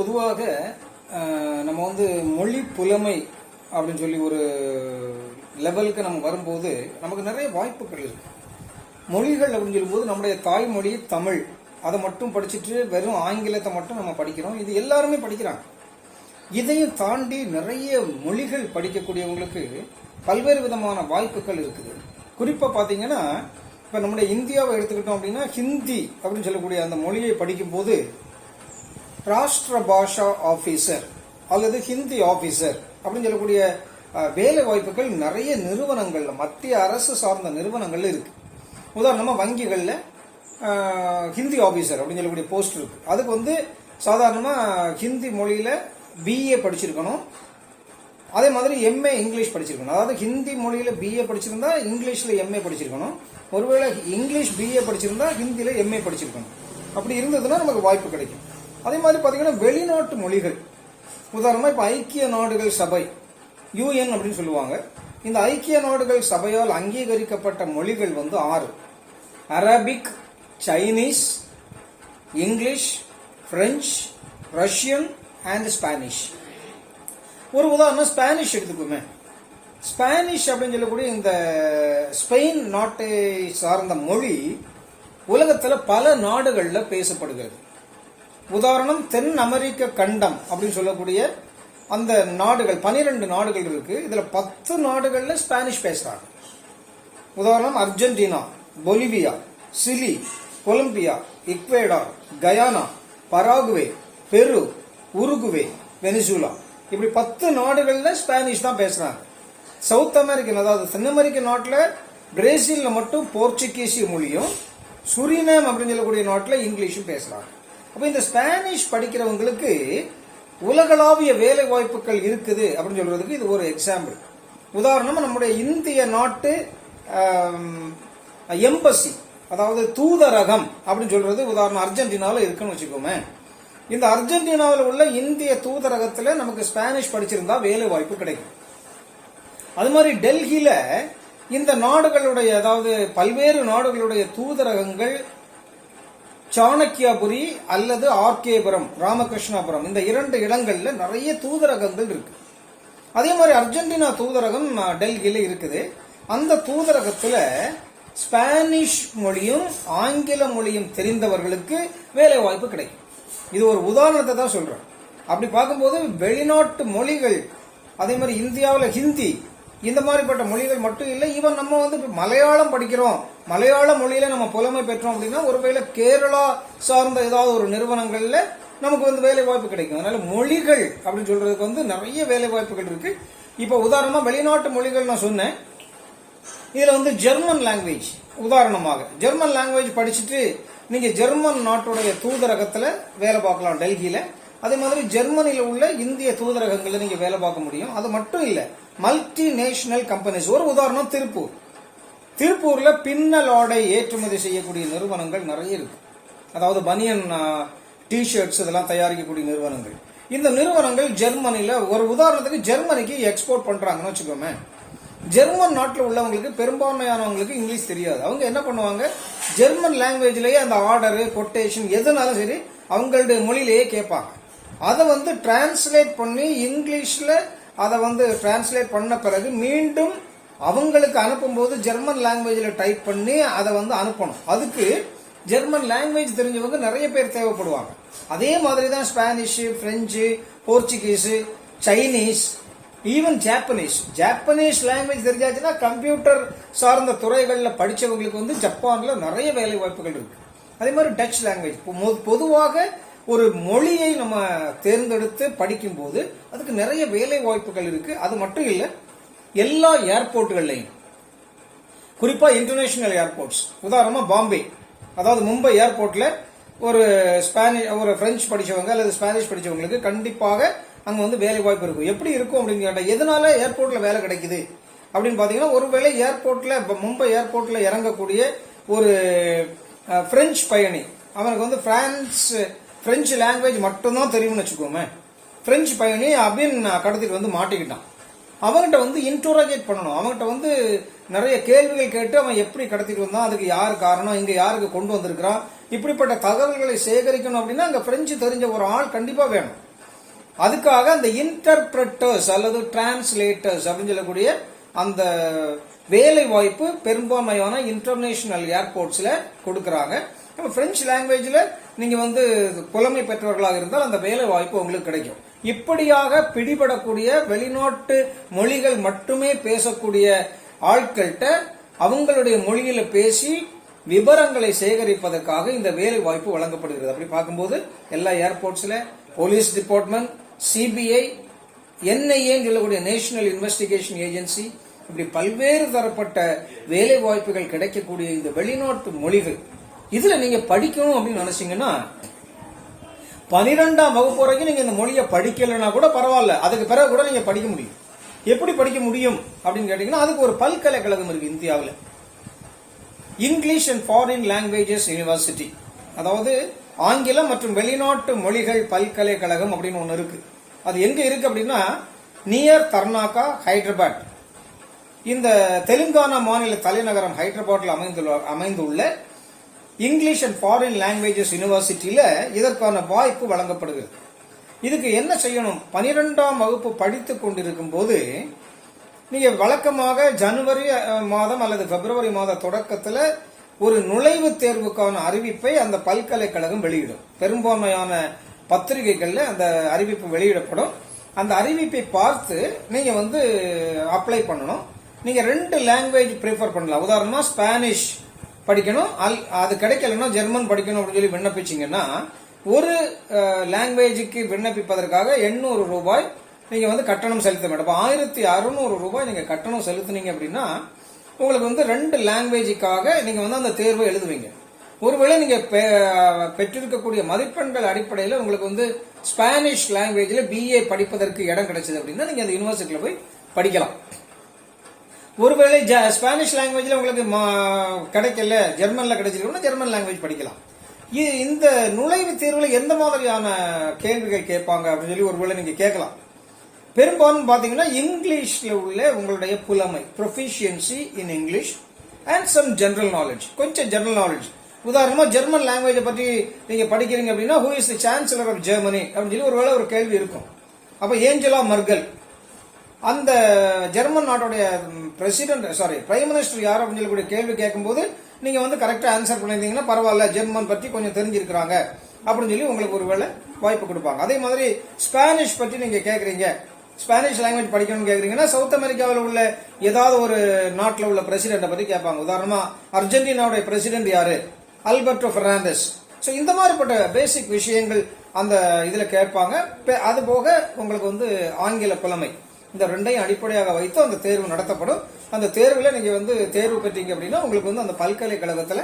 பொதுவாக நம்ம வந்து மொழி புலமை அப்படின்னு சொல்லி ஒரு லெவலுக்கு நம்ம வரும்போது நமக்கு நிறைய வாய்ப்புகள் இருக்கு. மொழிகள் அப்படின்னு சொல்லும்போது நம்முடைய தாய்மொழி தமிழ், அதை மட்டும் படிச்சுட்டு வெறும் ஆங்கிலத்தை மட்டும் நம்ம படிக்கிறோம். இது எல்லாருமே படிக்கிறாங்க. இதையும் தாண்டி நிறைய மொழிகள் படிக்கக்கூடியவங்களுக்கு பல்வேறு விதமான வாய்ப்புகள் இருக்குது. குறிப்பாக பார்த்தீங்கன்னா, இப்போ நம்முடைய இந்தியாவை எடுத்துக்கிட்டோம் அப்படின்னா, ஹிந்தி அப்படின்னு சொல்லக்கூடிய அந்த மொழியை படிக்கும்போது ராஷ்டிர பாஷா ஆஃபீஸர் அல்லது ஹிந்தி ஆஃபீஸர் அப்படின்னு சொல்லக்கூடிய வேலை வாய்ப்புகள் நிறைய நிறுவனங்கள்ல, மத்திய அரசு சார்ந்த நிறுவனங்கள்ல இருக்கு. உதாரணமா வங்கிகள்ல ஹிந்தி ஆஃபீஸர் அப்படின்னு சொல்லக்கூடிய போஸ்ட் இருக்கு. அதுக்கு வந்து சாதாரணமா ஹிந்தி மொழியில பிஏ படிச்சிருக்கணும். அதே மாதிரி எம்ஏ இங்கிலீஷ் படிச்சிருக்கணும். அதாவது ஹிந்தி மொழியில பிஏ படிச்சிருந்தா இங்கிலீஷ்ல எம்ஏ படிச்சிருக்கணும். ஒருவேளை இங்கிலீஷ் பிஏ படிச்சிருந்தா ஹிந்தியில எம்ஏ படிச்சிருக்கணும். அப்படி இருந்ததுன்னா நமக்கு வாய்ப்பு கிடைக்கும். அதே மாதிரி பார்த்தீங்கன்னா வெளிநாட்டு மொழிகள், உதாரணமாக இப்போ ஐக்கிய நாடுகள் சபை, யூஎன் அப்படின்னு சொல்லுவாங்க. இந்த ஐக்கிய நாடுகள் சபையால் அங்கீகரிக்கப்பட்ட மொழிகள் வந்து 6: Arabic, Chinese, English, French, Russian and Spanish. ஒரு உதாரணம் ஸ்பானிஷ் எடுத்துக்கோமே. ஸ்பானிஷ் அப்படின்னு சொல்லக்கூடிய இந்த ஸ்பெயின் நாட்டை சார்ந்த மொழி உலகத்தில் பல நாடுகளில் பேசப்படுகிறது. உதாரணம் தென் அமெரிக்க கண்டம் அப்படின்னு சொல்லக்கூடிய அந்த நாடுகள் 12 நாடுகள் இருக்கு. இதுல 10 நாடுகள்ல ஸ்பானிஷ் பேசுறாங்க. உதாரணம் Argentina, Bolivia, Chile, Colombia, Ecuador, Guyana, Paraguay, Peru, Uruguay, Venezuela, இப்படி 10 நாடுகள்ல ஸ்பானிஷ் தான் பேசுறாங்க. சவுத் அமெரிக்கன், அதாவது தென் அமெரிக்க நாட்டில் பிரேசில்ல மட்டும் போர்ச்சுகீசிய மொழியும், சுரினாம் அப்படின்னு சொல்லக்கூடிய நாட்டில் இங்கிலீஷும் பேசுறாங்க. அப்ப இந்த ஸ்பானிஷ் படிக்கிறவங்களுக்கு உலகளாவிய வேலை வாய்ப்புகள் இருக்குது அப்படின்னு சொல்றதுக்கு இது ஒரு எக்ஸாம்பிள். உதாரணமா நம்முடைய இந்திய நாட்டு எம்பசி, அதாவது தூதரகம் அப்படின்னு சொல்றது உதாரணம் அர்ஜென்டினாவில் இருக்குன்னு வச்சுக்கோமே. இந்த அர்ஜென்டினாவில் உள்ள இந்திய தூதரகத்துல நமக்கு ஸ்பானிஷ் படிச்சிருந்தா வேலை வாய்ப்பு கிடைக்கும். அது மாதிரி டெல்லியில இந்த நாடுகளுடைய, அதாவது பல்வேறு நாடுகளுடைய தூதரகங்கள் சாணக்கியாபுரி அல்லது ஆர்கேபுரம், ராமகிருஷ்ணாபுரம், இந்த 2 இடங்கள்ல நிறைய தூதரகங்கள் இருக்கு. அதே மாதிரி அர்ஜென்டினா தூதரகம் டெல்லியில இருக்குது. அந்த தூதரகத்துல ஸ்பானிஷ் மொழியும் ஆங்கில மொழியும் தெரிந்தவர்களுக்கு வேலை வாய்ப்பு கிடைக்கும். இது ஒரு உதாரணத்தை தான் சொல்றேன். அப்படி பார்க்கும்போது வெளிநாட்டு மொழிகள், அதே மாதிரி இந்தியாவில் ஹிந்தி, இந்த மாதிரிப்பட்ட மொழிகள் மட்டும் இல்லை. ஈவன் நம்ம வந்து மலையாளம் படிக்கிறோம், மலையாள மொழியில நம்ம புலமை பெற்றோம் அப்படின்னா ஒருவேளை கேரளா சார்ந்த ஏதாவது ஒரு நிறுவனங்கள்ல நமக்கு வந்து வேலை வாய்ப்பு கிடைக்கும். அதனால மொழிகள் அப்படின்னு சொல்றதுக்கு வந்து நிறைய வேலை வாய்ப்புகள் இருக்கு. இப்ப உதாரணமா வெளிநாட்டு மொழிகள் நான் சொன்னேன். இதுல வந்து ஜெர்மன் லாங்குவேஜ், உதாரணமாக ஜெர்மன் லாங்குவேஜ் படிச்சுட்டு நீங்க ஜெர்மன் நாட்டுடைய தூதரகத்துல வேலை பார்க்கலாம் டெல்லியில. அதே மாதிரி ஜெர்மனியில் உள்ள இந்திய தூதரகங்கள்ல நீங்க வேலை பார்க்க முடியும். அது மட்டும் இல்ல, மல்டி நேஷனல் கம்பெனிஸ். ஒரு உதாரணம் திருப்பூர். திருப்பூர்ல பின்னல் ஆடை ஏற்றுமதி செய்யக்கூடிய நிறுவனங்கள் நிறைய இருக்கு. அதாவது பனியன், டிஷர்ட்ஸ் இதெல்லாம் தயாரிக்கக்கூடிய நிறுவனங்கள். இந்த நிறுவனங்கள் ஜெர்மனில, ஒரு உதாரணத்துக்கு ஜெர்மனிக்கு எக்ஸ்போர்ட் பண்றாங்கன்னு வச்சுக்கோமே. ஜெர்மன் நாட்டில் உள்ளவங்களுக்கு, பெரும்பான்மையானவங்களுக்கு இங்கிலீஷ் தெரியாது. அவங்க என்ன பண்ணுவாங்க, ஜெர்மன் லாங்குவேஜ்லயே அந்த ஆர்டரு, கொட்டேஷன் எதுனாலும் சரி அவங்களுடைய மொழியிலேயே கேட்பாங்க. அதை வந்து டிரான்ஸ்லேட் பண்ணி இங்கிலீஷ்ல அதை வந்து டிரான்ஸ்லேட் பண்ண பிறகு மீண்டும் அவங்களுக்கு அனுப்பும்போது ஜெர்மன் லாங்குவேஜில் டைப் பண்ணி அதை வந்து அனுப்பணும். அதுக்கு ஜெர்மன் லாங்குவேஜ் தெரிஞ்சவங்க நிறைய பேர் தேவைப்படுவாங்க. அதே மாதிரி தான் Spanish, French, Portuguese, Chinese, even Japanese language தெரிஞ்சாச்சுன்னா கம்ப்யூட்டர் சார்ந்த துறைகளில் படித்தவங்களுக்கு வந்து ஜப்பான்ல நிறைய வேலை வாய்ப்புகள் இருக்கு. அதே மாதிரி டச் லாங்குவேஜ். பொதுவாக ஒரு மொழியை நம்ம தேர்ந்தெடுத்து படிக்கும் போது அதுக்கு நிறைய வேலை வாய்ப்புகள் இருக்கு. அது மட்டும் இல்ல, எல்லா ஏர்போர்ட்டுகள்லையும், குறிப்பா இன்டர்நேஷனல் ஏர்போர்ட்ஸ், உதாரணமா பாம்பே, அதாவது மும்பை ஏர்போர்ட்ல ஒரு பிரெஞ்சு படிச்சவங்க அல்லது ஸ்பானிஷ் படிச்சவங்களுக்கு கண்டிப்பாக அங்க வந்து வேலை வாய்ப்பு இருக்கும். எப்படி இருக்கும் அப்படின்னு கேட்டா, எதனால ஏர்போர்ட்ல வேலை கிடைக்குது அப்படின்னு பாத்தீங்கன்னா, ஒருவேளை ஏர்போர்ட்ல, மும்பை ஏர்போர்ட்ல இறங்கக்கூடிய ஒரு பிரெஞ்சு பயணி, அவனுக்கு வந்து பிரெஞ்சு லாங்குவேஜ் மட்டும்தான் தெரியும்னு வச்சுக்கோமே. பிரெஞ்சு பயணி அப்படின்னு கடத்திட்டு வந்து மாட்டிக்கிட்டான். அவங்ககிட்ட வந்து இன்டரோகேட் பண்ணணும். அவங்ககிட்ட வந்து நிறைய கேள்விகள் கேட்டு அவன் எப்படி கடத்திட்டு வந்தான், அதுக்கு யார் காரணம், இங்க யாருக்கு கொண்டு வந்திருக்கிறான், இப்படிப்பட்ட தகவல்களை சேகரிக்கணும் அப்படின்னா அங்க பிரெஞ்சு தெரிஞ்ச ஒரு ஆள் கண்டிப்பா வேணும். அதுக்காக அந்த இன்டர்பிரட்டர்ஸ் அல்லது டிரான்ஸ்லேட்டர்ஸ் அப்படின்னு சொல்லக்கூடிய அந்த வேலை வாய்ப்பு பெரும்பான்மையான இன்டர்நேஷனல் ஏர்போர்ட்ஸ்ல கொடுக்கறாங்க. பிரெஞ்சு லாங்குவேஜ்ல நீங்க வந்து புலமை பெற்றவர்களாக இருந்தால் அந்த வேலை வாய்ப்பு உங்களுக்கு கிடைக்கும். இப்படியாக பிடிபடக்கூடிய வெளிநாட்டு மொழிகள் மட்டுமே பேசக்கூடிய ஆட்கள்கிட்ட அவங்களுடைய மொழியில பேசி விவரங்களை சேகரிப்பதற்காக இந்த வேலை வாய்ப்பு வழங்கப்படுகிறது. அப்படி பார்க்கும்போது எல்லா ஏர்போர்ட்ஸ்ல போலீஸ் டிபார்ட்மெண்ட், சிபிஐ, என்ஐஏ சொல்லக்கூடிய நேஷனல் இன்வெஸ்டிகேஷன் ஏஜென்சி, இப்படி பல்வேறு தரப்பட்ட வேலை வாய்ப்புகள் கிடைக்கக்கூடிய இந்த வெளிநாட்டு மொழிகள் இதுல நீங்க படிக்கணும் அப்படின்னு நினைச்சீங்கன்னா 12ஆம் வகுப்பு வரைக்கும் நீங்க இந்த மொழியை படிக்கலைன்னா கூட பரவாயில்ல, அதுக்கு பிறகு கூட நீங்க படிக்க முடியும். எப்படி படிக்க முடியும் அப்படின்னு கேட்டீங்கன்னா அதுக்கு ஒரு பல்கலைக்கழகம் இருக்கு இந்தியாவில், English and foreign languages university, அதாவது ஆங்கிலம் மற்றும் வெளிநாட்டு மொழிகள் பல்கலைக்கழகம் அப்படின்னு ஒன்று இருக்கு. அது எங்க இருக்கு அப்படின்னா நியர் கர்நாடகா, ஹைதராபாத். இந்த தெலுங்கானா மாநில தலைநகரம் ஹைதராபாத்ல அமைந்துள்ள இங்கிலீஷ் அண்ட் ஃபாரின் லாங்குவேஜஸ் யூனிவர்சிட்டியில இதற்கான வாய்ப்பு வழங்கப்படுகிறது. இதுக்கு என்ன செய்யணும்? 12ஆம் வகுப்பு படித்துக் கொண்டிருக்கும் போது நீங்க வழக்கமாக ஜனவரி மாதம் அல்லது பிப்ரவரி மாத தொடக்கத்துல ஒரு நுழைவுத் தேர்வுக்கான அறிவிப்பை அந்த பல்கலைக்கழகம் வெளியிடும். பெரும்பான்மையான பத்திரிகைகள்ல அந்த அறிவிப்பு வெளியிடப்படும். அந்த அறிவிப்பை பார்த்து நீங்க வந்து அப்ளை பண்ணணும். நீங்க 2 லாங்குவேஜ் ப்ரிஃபர் பண்ணலாம். உதாரணமா ஸ்பானிஷ் படிக்கணும், அது கிடைக்கலன்னா ஜெர்மன் படிக்கணும் அப்படின்னு சொல்லி விண்ணப்பிச்சீங்கன்னா ஒரு லாங்குவேஜுக்கு விண்ணப்பிப்பதற்காக 800 ரூபாய் நீங்க வந்து கட்டணம் செலுத்த வேண்டும். 1600 ரூபாய் நீங்க கட்டணம் செலுத்தினீங்க அப்படின்னா உங்களுக்கு வந்து 2 லாங்குவேஜுக்காக நீங்க வந்து அந்த தேர்வை எழுதுவீங்க. ஒருவேளை நீங்க பெற்றிருக்கக்கூடிய மதிப்பெண்கள் அடிப்படையில் உங்களுக்கு வந்து ஸ்பானிஷ் லாங்குவேஜ்ல பிஏ படிப்பதற்கு இடம் கிடைச்சது அப்படின்னா நீங்க அந்த யூனிவர்சிட்டியில போய் படிக்கலாம். ஒருவேளை ஸ்பானிஷ் லாங்குவேஜ்ல உங்களுக்கு கிடைக்கல, ஜெர்மன்ல கிடைச்சிருக்கா ஜெர்மன் லாங்குவேஜ் படிக்கலாம். இந்த நுழைவுத் தேர்வுல எந்த மாதிரியான கேள்விகள் கேட்பாங்க அப்படின்னு சொல்லி ஒருவேளை நீங்க கேட்கலாம். பெரும்பாலும் பாத்தீங்கன்னா இங்கிலீஷ்ல உள்ள உங்களுடைய புலமை, proficiency in English and some general knowledge, கொஞ்சம் ஜெனரல் நாலேஜ். உதாரணமா ஜெர்மன் லாங்குவேஜை பற்றி நீங்க படிக்கிறீங்க அப்படின்னா who is the chancellor of Germany அப்படின்னு சொல்லி ஒருவேளை ஒரு கேள்வி இருக்கும். அப்ப ஏஞ்சலா மர்கல், அந்த ஜெர்மன் நாட்டுடைய பிரைம் மினிஸ்டர் யார் அப்படின்னு சொல்லக்கூடிய கேள்வி கேட்கும்போது நீங்க வந்து கரெக்டா ஆன்சர் பண்ணிருந்தீங்கன்னா பரவாயில்ல, ஜெர்மன் பற்றி கொஞ்சம் தெரிஞ்சிருக்கிறாங்க அப்படின்னு சொல்லி உங்களுக்கு ஒரு வேளை வாய்ப்பு கொடுப்பாங்க. அதே மாதிரி ஸ்பானிஷ் பற்றி நீங்க கேட்கறீங்க, ஸ்பானிஷ் லாங்குவேஜ் படிக்கணும்னு கேட்கறீங்கன்னா சவுத் அமெரிக்காவில் உள்ள ஏதாவது ஒரு நாட்டில் உள்ள பிரசிடென்ட் பற்றி கேட்பாங்க. உதாரணமா அர்ஜென்டினாவுடைய பிரசிடென்ட் யாரு? அல்பர்டோ பெர்னாண்டஸ். ஸோ இந்த மாதிரிப்பட்ட பேசிக் விஷயங்கள் அந்த இதுல கேட்பாங்க. அது போக உங்களுக்கு வந்து ஆங்கில புலமை, இந்த 2ஐயும் அடிப்படையாக வைத்து அந்த தேர்வு நடத்தப்படும். அந்த தேர்வுல நீங்க வந்து தேர்வு பெற்றீங்க அப்படின்னா உங்களுக்கு வந்து அந்த பல்கலைக்கழகத்துல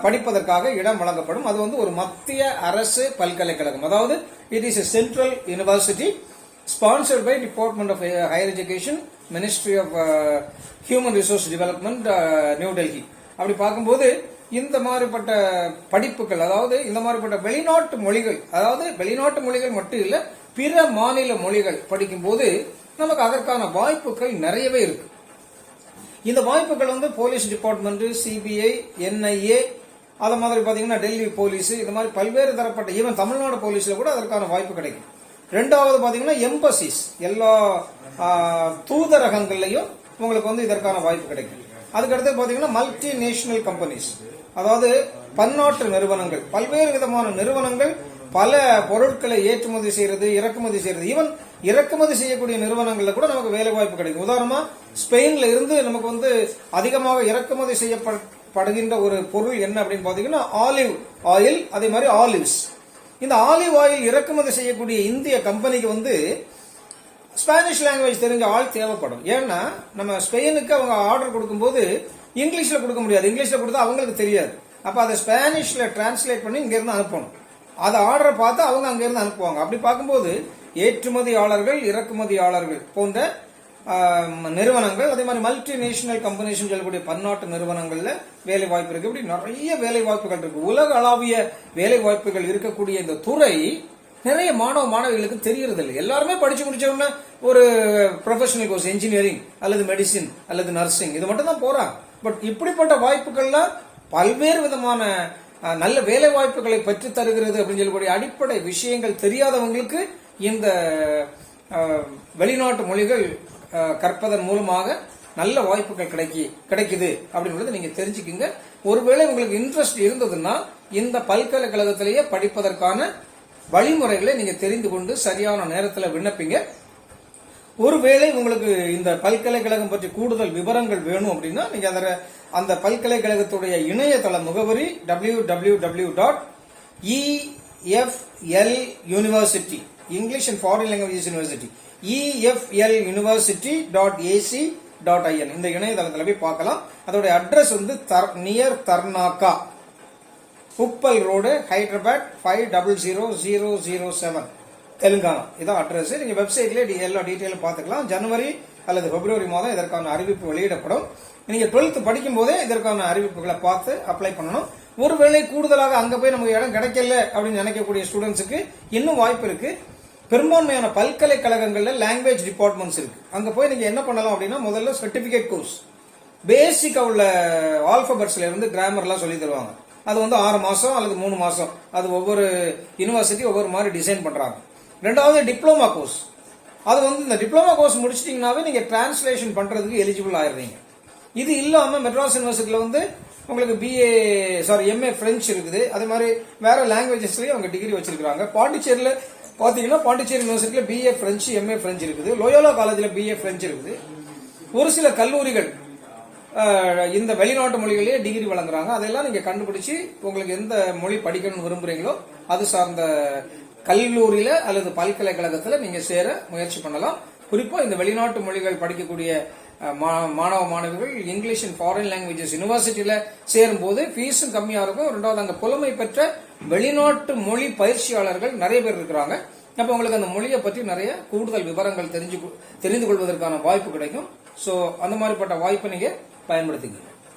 படிப்பதற்காக இடம் வழங்கப்படும். அது வந்து ஒரு மத்திய அரசு பல்கலைக்கழகம், அதாவது it is a central university sponsored by department of higher education, ministry of human resource development, New Delhi. அப்படி பார்க்கும்போது இந்த மாதிரிப்பட்ட படிப்புகள், அதாவது இந்த மாதிரிப்பட்ட வெளிநாட்டு மொழிகள், அதாவது வெளிநாட்டு மொழிகள் மட்டும் இல்ல பிற மாநில மொழிகள் படிக்கும் போது நமக்கு அதற்கான வாய்ப்புகள் நிறையவே இருக்கு. இந்த வாய்ப்புகள் வந்து போலீஸ் டிபார்ட்மெண்ட், சிபிஐ, என்ஐஏ, அத மாதிரி பாத்தீங்கன்னா டெல்லி போலீஸ், இந்த மாதிரி பல்வேறு தரப்பட்ட ஈவன் தமிழ்நாடு போலீஸ்ல கூட அதற்கான வாய்ப்பு கிடைக்கும். ரெண்டாவது பாத்தீங்கன்னா எம்பசிஸ், எல்லா தூதரகங்கள்லயும் உங்களுக்கு வந்து இதற்கான வாய்ப்பு கிடைக்கும். அதுக்கடுத்து பாத்தீங்கன்னா மல்டி நேஷனல் கம்பெனிஸ், அதாவது பன்னாட்டு நிறுவனங்கள், பல்வேறு விதமான நிறுவனங்கள் பல பொருட்களை ஏற்றுமதி செய்யறது, இறக்குமதி செய்யறது, ஈவன் இறக்குமதி செய்யக்கூடிய நிறுவனங்கள்ல கூட நமக்கு வேலை வாய்ப்பு கிடைக்கும். உதாரணமா ஸ்பெயின்ல இருந்து நமக்கு வந்து அதிகமாக இறக்குமதி செய்யப்படுகின்ற ஒரு பொருள் என்ன அப்படின்னு பாத்தீங்கன்னா ஆலிவ் ஆயில், அதே மாதிரி ஆலிவ்ஸ். இந்த ஆலிவ் ஆயில் இறக்குமதி செய்யக்கூடிய இந்திய கம்பெனிக்கு வந்து ஸ்பானிஷ் லாங்குவேஜ் தெரிஞ்ச ஆள் தேவைப்படும். ஏன்னா நம்ம ஸ்பெயினுக்கு அவங்க ஆர்டர் கொடுக்கும்போது இங்கிலீஷ்ல கொடுக்க முடியாது, இங்கிலீஷ்ல கொடுத்தா அவங்களுக்கு தெரியாது. அப்ப அதை ஸ்பானிஷ்ல டிரான்ஸ்லேட் பண்ணி இங்க இருந்து அனுப்பணும். அதை ஆர்டரை பார்த்து அவங்க அங்க இருந்து அனுப்புவாங்க. அப்படி பார்க்கும்போது ஏற்றுமதியாளர்கள், இறக்குமதியாளர்கள் போன்ற நிறுவனங்கள், அதே மாதிரி மல்டி நேஷனல் கம்பெனிஸ் சொல்லக்கூடிய பன்னாட்டு நிறுவனங்கள்ல வேலை வாய்ப்பு இருக்கு. இப்படி நிறைய வேலை வாய்ப்புகள் இருக்கு. உலக அளவிய வேலை வாய்ப்புகள் இருக்கக்கூடிய இந்த துறை நிறைய மாணவிகளுக்கு தெரியறது இல்லை. எல்லாருமே படிச்சு முடிச்சவங்க ஒரு ப்ரொஃபஷனல் கோர்ஸ், இன்ஜினியரிங் அல்லது மெடிசின் அல்லது நர்சிங், இது மட்டும் தான் போறாங்க. பட் இப்படிப்பட்ட வாய்ப்புகள்லாம் பல்வேறு விதமான நல்ல வேலை வாய்ப்புகளை பெற்று தருகிறது அப்படின்னு சொல்லக்கூடிய அடிப்படை விஷயங்கள் தெரியாதவங்களுக்கு இந்த வெளிநாட்டு மொழிகள் கற்பதன் மூலமாக நல்ல வாய்ப்புகள் கிடைக்குது அப்படின்றத நீங்க தெரிஞ்சுக்குங்க. ஒருவேளை உங்களுக்கு இன்ட்ரெஸ்ட் இருந்ததுன்னா இந்த பல்கலைக்கழகத்திலேயே படிப்பதற்கான வழிமுறைகளை நீங்க தெரிந்து கொண்டு சரியான நேரத்தில் விண்ணப்பிங்க. ஒருவேளை உங்களுக்கு இந்த பல்கலைக்கழகம் பற்றி கூடுதல் விவரங்கள் வேணும் அப்படின்னா நீங்க அந்த பல்கலைக்கழகத்துடைய இணையதள முகவரி www.EFL University English and foreign languages university EFL University.ac.in இந்த இணையதளத்தில் போய் பார்க்கலாம். அதோட அட்ரஸ் வந்து நியர் தர்னாக்கா, உப்பல் ரோடு, ஹைதராபாத் 500007 தெலுங்கானா. இதான் அட்ரஸ். நீங்க வெப்சைட்லேயே எல்லா டீட்டெயிலும் பார்த்துக்கலாம். ஜனவரி அல்லது பிப்ரவரி மாதம் இதற்கான அறிவிப்பு வெளியிடப்படும். நீங்க 12th படிக்கும் போதே இதற்கான அறிவிப்புகளை பார்த்து அப்ளை பண்ணணும். ஒருவேளை கூடுதலாக அங்க போய் நமக்கு இடம் கிடைக்கல அப்படின்னு நினைக்கக்கூடிய ஸ்டூடெண்ட்ஸுக்கு இன்னும் வாய்ப்பு இருக்கு. பெரும்பான்மையான பல்கலைக்கழகங்கள்ல லாங்குவேஜ் டிபார்ட்மெண்ட்ஸ் இருக்கு. அங்க போய் நீங்க என்ன பண்ணலாம் அப்படின்னா முதல்ல சர்டிபிகேட் கோர்ஸ் பேசிக்கா உள்ள ஆல்பபெட்ஸ்ல இருந்து கிராமர்லாம் சொல்லி தருவாங்க. அது வந்து 6 மாசம் அல்லது 3 மாசம், அது ஒவ்வொரு யூனிவர்சிட்டி ஒவ்வொரு மாதிரி டிசைன் பண்றாங்க. ரெண்டாவது டிப்ளமா கோர்ஸ், அது வந்து இந்த டிப்ளமா கோர்ஸ் முடிச்சிட்டீங்கன்னாவே நீங்க டிரான்ஸ்லேஷன் பண்றதுக்கு எலிஜிபிள் ஆயிடுறீங்க. இது இல்லாம மெட்ராஸ் யூனிவர்சிட்டியில வந்து உங்களுக்கு எம்ஏ பிரெஞ்சு இருக்குது. அதே மாதிரி வேற லாங்குவேஜஸ்லயும் அவங்க டிகிரி வச்சிருக்காங்க. பாண்டிச்சேரியில பாத்தீங்கன்னா பாண்டிச்சேரி யூனிவர்சிட்டியில பிஏ பிரெஞ்சு, எம்ஏ பிரெஞ்சு இருக்குது. லோயோலா காலேஜ்ல பிஏ பிரெஞ்சு இருக்குது. ஒரு சில கல்லூரிகள் இந்த வெளிநாட்டு மொழிகளையே டிகிரி வழங்குறாங்க. அதெல்லாம் நீங்க கண்டுபிடிச்சு உங்களுக்கு எந்த மொழி படிக்கணும்னு விரும்புறீங்களோ அது சார்ந்த கல்லூரியில அல்லது பல்கலைக்கழகத்துல நீங்க சேர முயற்சி பண்ணலாம். குறிப்பா இந்த வெளிநாட்டு மொழிகள் படிக்கக்கூடிய மாணவ மாணவிகள் இங்கிலீஷ் அண்ட் ஃபாரின் லாங்குவேஜஸ் யூனிவர்சிட்டியில சேரும் போது ஃபீஸும் கம்மியா இருக்கும். ரெண்டாவது அங்க புலமை பெற்ற வெளிநாட்டு மொழி பயிற்சியாளர்கள் நிறைய பேர் இருக்கிறாங்க. அப்ப உங்களுக்கு அந்த மொழியை பற்றி நிறைய கூடுதல் விவரங்கள் தெரிந்து கொள்வதற்கான வாய்ப்பு கிடைக்கும். சோ அந்த மாதிரிப்பட்ட வாய்ப்பை நீங்க பயன்படுத்திக்கங்க.